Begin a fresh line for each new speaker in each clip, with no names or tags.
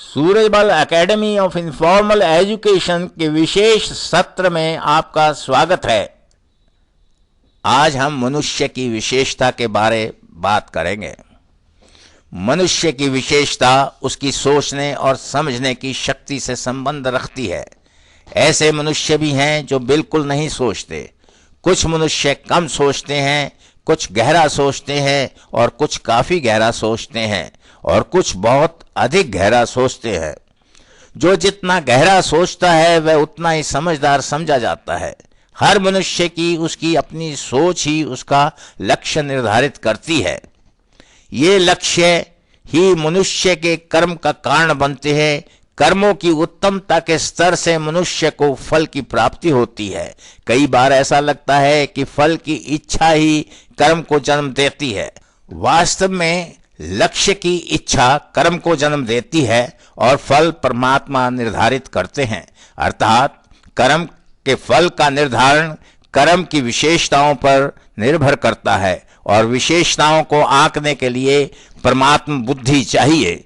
Surajmal academy of informal education के विशेष सत्र में आपका स्वागत है। आज हम मनुष्य की विशेषता के बारे बात करेंगे। मनुष्य की विशेषता उसकी सोचने और समझने की शक्ति से संबंध रखती है। ऐसे मनुष्य भी हैं जो बिल्कुल नहीं सोचते। कुछ मनुष्य कम सोचते हैं, कुछ गहरा सोचते हैं और कुछ काफी गहरा सोचते हैं और कुछ बहुत अधिक गहरा सोचते हैं। जो जितना गहरा सोचता है वह उतना ही समझदार समझा जाता है। हर मनुष्य की उसकी अपनी सोच ही उसका लक्ष्य निर्धारित करती है। ये लक्ष्य ही मनुष्य के कर्म का कारण बनते हैं। कर्मों की उत्तमता के स्तर से मनुष्य को फल की प्राप्ति होती है। कई बार ऐसा लगता है कि फल की इच्छा ही कर्म को जन्म देती है। वास्तव में लक्ष्य की इच्छा कर्म को जन्म देती है और फल परमात्मा निर्धारित करते हैं। अर्थात कर्म के फल का निर्धारण कर्म की विशेषताओं पर निर्भर करता है और विशेषताओं को आंकने के लिए परमात्मा बुद्धि चाहिए।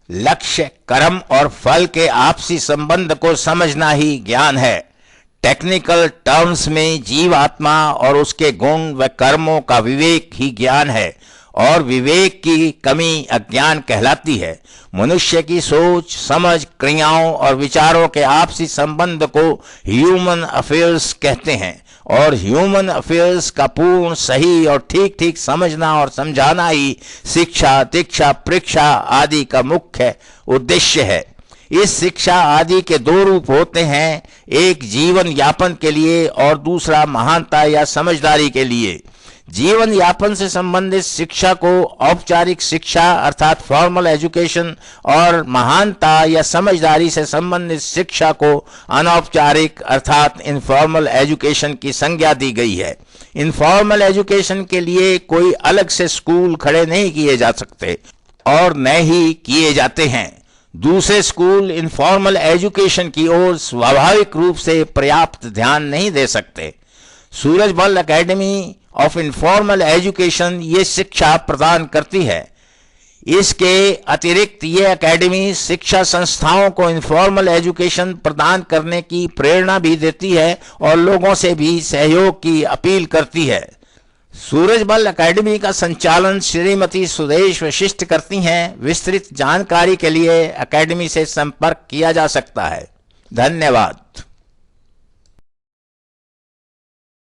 लक्ष्य, कर्म और फल के आपसी संबंध को समझना ही ज्ञान है। टेक्निकल टर्म्स में जीवात्मा और उसके गुण व कर्मों का विवेक ही ज्ञान है और विवेक की कमी अज्ञान कहलाती है। मनुष्य की सोच, समझ, क्रियाओं और विचारों के आपसी संबंध को ह्यूमन अफेयर्स कहते हैं और ह्यूमन अफेयर्स का पूर्ण, सही और ठीक ठीक समझना और समझाना ही शिक्षा, दीक्षा, परीक्षा आदि का मुख्य उद्देश्य है। इस शिक्षा आदि के दो रूप होते हैं, एक जीवन यापन के लिए और दूसरा महानता या समझदारी के लिए। जीवन यापन से संबंधित शिक्षा को औपचारिक शिक्षा अर्थात फॉर्मल एजुकेशन और महानता या समझदारी से संबंधित शिक्षा को अनौपचारिक अर्थात इनफॉर्मल एजुकेशन की संज्ञा दी गई है। इनफॉर्मल एजुकेशन के लिए कोई अलग से स्कूल खड़े नहीं किए जा सकते और न ही किए जाते हैं। दूसरे स्कूल इनफॉर्मल एजुकेशन की ओर स्वाभाविक रूप से पर्याप्त ध्यान नहीं दे सकते। Surajmal academy of informal education ये शिक्षा प्रदान करती है। इसके अतिरिक्त ये एकेडमी शिक्षा संस्थाओं को इनफॉर्मल एजुकेशन प्रदान करने की प्रेरणा भी देती है और लोगों से भी सहयोग की अपील करती है। सूरजमल एकेडमी का संचालन श्रीमती सुदेश वशिष्ठ करती हैं। विस्तृत जानकारी के लिए एकेडमी से संपर्क किया जा सकता है। धन्यवाद।